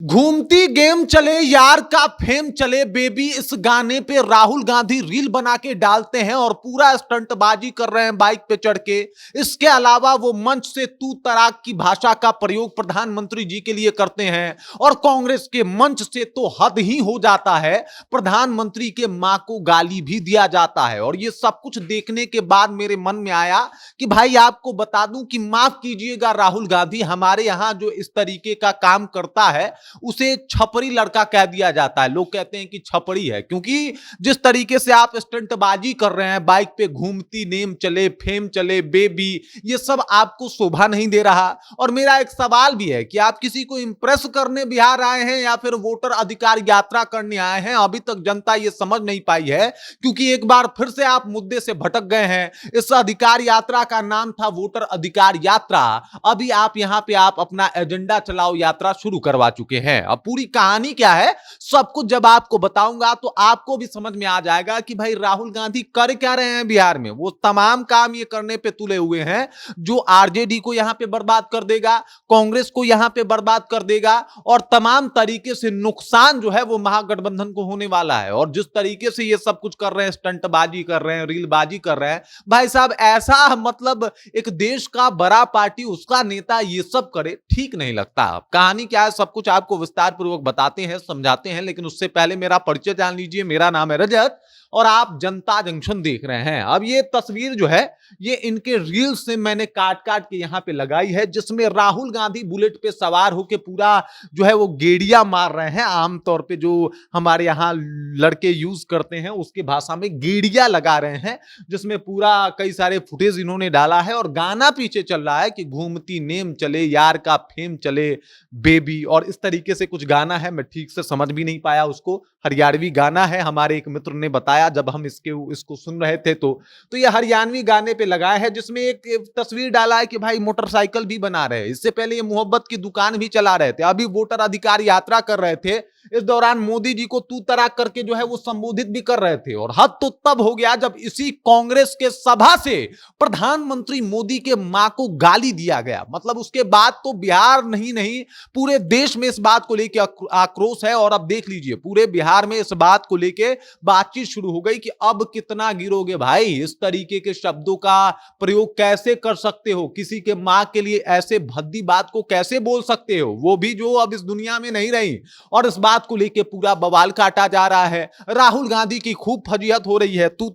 घूमती गेम चले यार का फेम चले बेबी, इस गाने पे राहुल गांधी रील बना के डालते हैं और पूरा स्टंटबाजी कर रहे हैं बाइक पे चढ़ के। इसके अलावा वो मंच से तू तड़ाक की भाषा का प्रयोग प्रधानमंत्री जी के लिए करते हैं और कांग्रेस के मंच से तो हद ही हो जाता है, प्रधानमंत्री के मां को गाली भी दिया जाता है। और ये सब कुछ देखने के बाद मेरे मन में आया कि भाई आपको बता दूं कि माफ कीजिएगा राहुल गांधी, हमारे यहां जो इस तरीके का काम करता है उसे छपरी लड़का कह दिया जाता है। लोग कहते हैं कि छपरी है, क्योंकि जिस तरीके से आप स्टंटबाजी कर रहे हैं, बाइक पे घूमती नेम चले फेम चले बेबी, ये सब आपको शोभा नहीं दे रहा। और मेरा एक सवाल भी है कि आप किसी को इंप्रेस करने बिहार आए हैं या फिर वोटर अधिकार यात्रा करने आए हैं? अभी तक जनता ये समझ नहीं पाई है, क्योंकि एक बार फिर से आप मुद्दे से भटक गए हैं। इस अधिकार यात्रा का नाम था वोटर अधिकार यात्रा। अभी आप यहां पे आप अपना एजेंडा चलाओ यात्रा शुरू करवा चुके हैं। अब पूरी कहानी क्या है सब कुछ जब आपको बताऊंगा तो आपको भी समझ में आ जाएगा कि भाई राहुल गांधी कर क्या रहे हैं बिहार में। वो तमाम काम ये करने पे तुले हुए हैं जो आरजेडी को यहां पे बर्बाद कर देगा, कांग्रेस को यहां पे बर्बाद कर देगा और तमाम तरीके से नुकसान जो है वो महागठबंधन को होने वाला है। और जिस तरीके से ये सब कुछ कर रहे हैं, स्टंटबाजी कर रहे हैं, रीलबाजी कर रहे हैं, भाई साहब ऐसा मतलब एक देश का बड़ा पार्टी उसका नेता ये सब करे, ठीक नहीं लगता। कहानी क्या है सब कुछ आपको विस्तार पूर्वक बताते हैं, समझाते हैं, लेकिन उससे पहले मेरा परिचय जान लीजिए। मेरा नाम है रजत और आप जनता जंक्शन देख रहे हैं। अब ये तस्वीर जो है ये इनके रील से मैंने काट काट के यहां पे लगाई है, जिसमें राहुल गांधी बुलेट पे सवार होकर पूरा जो है वो गेड़िया मार रहे हैं। आमतौर पे जो हमारे यहाँ लड़के यूज करते हैं उसकी भाषा में गेड़िया लगा रहे हैं, जिसमें पूरा कई सारे फुटेज इन्होंने डाला है और गाना पीछे चल रहा है कि घूमती नेम चले यार का फेम चले बेबी। और इस तरीके से कुछ गाना है, मैं ठीक से समझ भी नहीं पाया उसको, हरियाणवी गाना है। हमारे एक मित्र ने बताया जब हम इसको सुन रहे थे तो ये हरियाणवी गाने पे लगाया है, जिसमें एक तस्वीर डाला है कि भाई मोटरसाइकिल भी बना रहे हैं। इससे पहले ये मोहब्बत की दुकान भी चला रहे थे, अभी वोटर अधिकार यात्रा कर रहे थे। इस दौरान मोदी जी को तू तड़ाक करके जो है वो संबोधित भी कर रहे थे। और हद तो तब हो गया जब इसी कांग्रेस के सभा से प्रधानमंत्री मोदी के मां को गाली दिया गया। मतलब उसके बाद तो बिहार नहीं पूरे देश में इस बात को लेकर आक्रोश है। और अब देख लीजिए पूरे बिहार में इस बात को लेकर बातचीत शुरू हो गई कि अब कितना गिरोगे भाई, इस तरीके के शब्दों का प्रयोग कैसे कर सकते हो, किसी के मां के लिए ऐसे भद्दी बात को कैसे बोल सकते हो, वो भी जो अब इस दुनिया में नहीं रही। और इस बात को लेकर पूरा बवाल काटा जा रहा है। राहुल गांधी की खूब फजीहत हो रही है। तू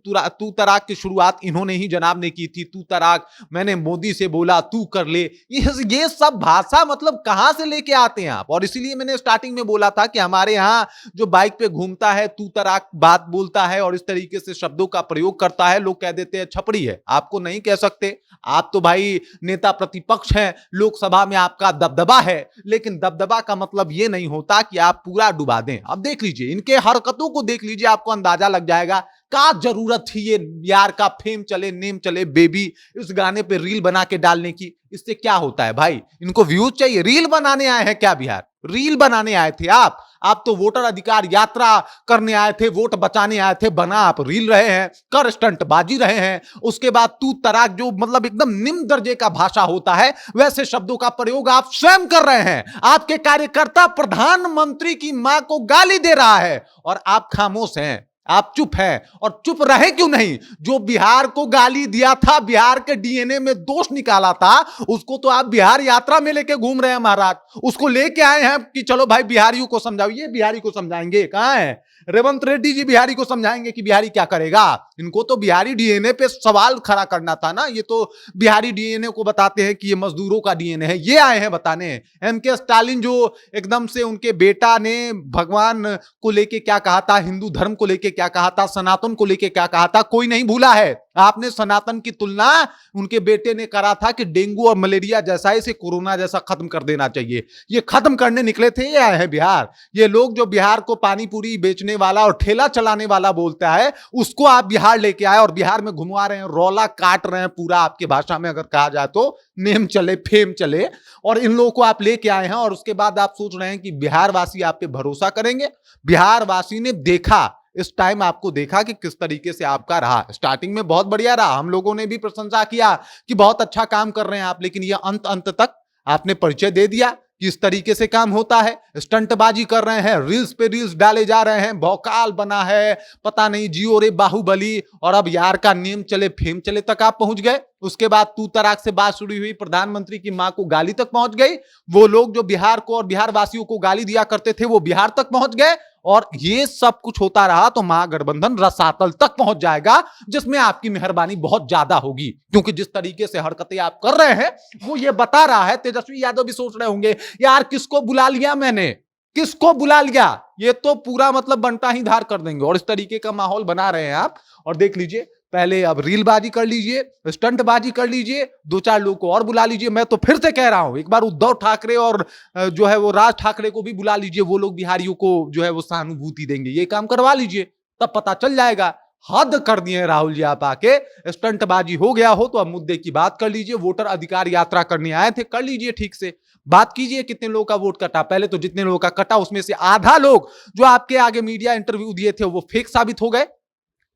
तड़ाक की शुरुआत इन्होंने ही जनाब ने की थी। तू तड़ाक मैंने मोदी से बोला तू कर ले, ये सब भाषा मतलब कहां से लेके आते हैं आप। और इसीलिए मैंने स्टार्टिंग में बोला था कि हमारे यहां जो बाइक पे घूमता है, तू तड़ाक बात बोलता है और इस तरीके से शब्दों का प्रयोग करता है, लोग कह देते हैं छपरी है। आपको नहीं कह सकते, आप तो भाई नेता प्रतिपक्ष हैं, लोकसभा में आपका दबदबा है, लेकिन दबदबा का मतलब यह नहीं होता कि आप पूरा डुबा दें। अब देख लीजिए इनके हरकतों को, देख लीजिए आपको अंदाजा लग जाएगा क्या जरूरत थी ये यार का फेम चले नेम चले बेबी इस गाने पे रील बना के डालने की। इससे क्या होता है भाई, इनको व्यूज चाहिए। रील बनाने आए हैं क्या बिहार? रील बनाने आए थे आप तो वोटर अधिकार यात्रा करने आए थे, वोट बचाने आए थे, बना आप रील रहे हैं, कर स्टंटबाजी रहे हैं। उसके बाद तू तड़ाक जो मतलब एकदम निम्न दर्जे का भाषा होता है वैसे शब्दों का प्रयोग आप स्वयं कर रहे हैं। आपके कार्यकर्ता प्रधानमंत्री की मां को गाली दे रहा है और आप खामोश हैं, आप चुप हैं। और चुप रहे क्यों नहीं? जो बिहार को गाली दिया था, बिहार के डीएनए में दोष निकाला था, उसको तो आप बिहार यात्रा में लेके घूम रहे हैं महाराज। उसको लेके आए हैं कि चलो भाई बिहारियों को समझाओ। ये बिहारी को समझाएंगे? कहां है रेवंत रेड्डी जी बिहारी को समझाएंगे कि बिहारी क्या करेगा? इनको तो बिहारी डीएनए पे सवाल खड़ा करना था ना। ये तो बिहारी डीएनए को बताते हैं कि ये मजदूरों का डीएनए है, ये आए हैं बताने। एमके स्टालिन जो एकदम से उनके बेटा ने भगवान को लेके क्या कहा था, हिंदू धर्म को लेके क्या कहा था, सनातन को लेके क्या कहा था, कोई नहीं भूला है। आपने सनातन की तुलना उनके बेटे ने करा था कि डेंगू और मलेरिया जैसा इसे कोरोना जैसा खत्म कर देना चाहिए। ये खत्म करने निकले थे, ये आए हैं बिहार। ये लोग जो बिहार को पानी पूरी बेचने वाला और ठेला चलाने वाला बोलता है, उसको आप बिहार लेके आए और बिहार में घुमा रहे हैं, रौला काट रहे हैं पूरा। आपके भाषा में अगर कहा जाए तो नेम चले फेम चले। और इन लोगों को आप लेके आए हैं और उसके बाद आप सोच रहे हैं कि बिहार वासी आप पे भरोसा करेंगे। बिहार वासी ने देखा, इस टाइम आपको देखा कि किस तरीके से आपका रहा। स्टार्टिंग में बहुत बढ़िया रहा, हम लोगों ने भी प्रशंसा किया कि बहुत अच्छा काम कर रहे हैं आप, लेकिन ये अंत तक आपने परिचय दे दिया कि इस तरीके से काम होता है। स्टंटबाजी कर रहे हैं, रील्स पे रील्स डाले जा रहे हैं, भौकाल बना है, पता नहीं जियो रे बाहुबली, और अब यार का नेम चले फेम चले तक आप पहुंच गए। उसके बाद तू तराक से बात शुरू हुई, प्रधानमंत्री की मां को गाली तक पहुंच गई। वो लोग जो बिहार को और बिहार वासियों को गाली दिया करते थे वो बिहार तक पहुंच गए, और ये सब कुछ होता रहा तो महागठबंधन रसातल तक पहुंच जाएगा, जिसमें आपकी मेहरबानी बहुत ज्यादा होगी। क्योंकि जिस तरीके से हरकतें आप कर रहे हैं वो ये बता रहा है, तेजस्वी यादव भी सोच रहे होंगे यार किसको बुला लिया मैंने, किसको बुला लिया, ये तो पूरा मतलब बंटा ही धार कर देंगे। और इस तरीके का माहौल बना रहे हैं आप। और देख लीजिए, पहले अब रीलबाजी कर लीजिए, स्टंटबाजी कर लीजिए, दो चार लोग को और बुला लीजिए। मैं तो फिर से कह रहा हूं, एक बार उद्धव ठाकरे और जो है वो राज ठाकरे को भी बुला लीजिए, वो लोग बिहारियों को जो है वो सहानुभूति देंगे। ये काम करवा लीजिए, तब पता चल जाएगा। हद कर दिए हैं राहुल जी आप आके। स्टंटबाजी हो गया हो तो अब मुद्दे की बात कर लीजिए। वोटर अधिकार यात्रा करने आए थे, कर लीजिए ठीक से, बात कीजिए कितने लोगों का वोट कटा। पहले तो जितने लोगों का कटा उसमें से आधा लोग जो आपके आगे मीडिया इंटरव्यू दिए थे वो फेक साबित हो गए,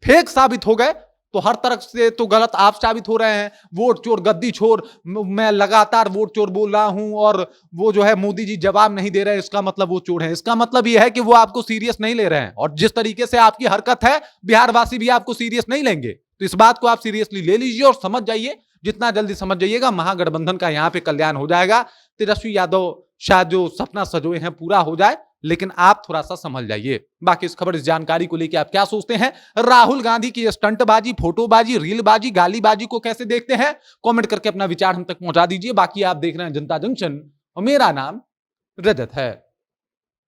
फेक साबित हो गए। तो हर तरफ से तो गलत आप साबित हो रहे हैं। वोट चोर, गद्दी चोर, मैं लगातार वोट चोर बोल रहा हूं, और वो जो है मोदी जी जवाब नहीं दे रहे हैं, इसका मतलब वो चोर है। इसका मतलब ये है कि वो आपको सीरियस नहीं ले रहे हैं, और जिस तरीके से आपकी हरकत है बिहार वासी भी आपको सीरियस नहीं लेंगे। तो इस बात को आप सीरियसली ले लीजिए और समझ जाइए, जितना जल्दी समझ जाइएगा महागठबंधन का यहां पे कल्याण हो जाएगा। तेजस्वी यादव शायद जो सपना सजोए हैं पूरा हो जाए, लेकिन आप थोड़ा सा समझ जाइए। बाकी इस खबर, इस जानकारी को लेकर आप क्या सोचते हैं? राहुल गांधी की स्टंटबाजी, फोटोबाजी, रीलबाजी, गालीबाजी को कैसे देखते हैं? कमेंट करके अपना विचार हम तक पहुंचा दीजिए। बाकी आप देख रहे हैं जनता जंक्शन और मेरा नाम रजत है।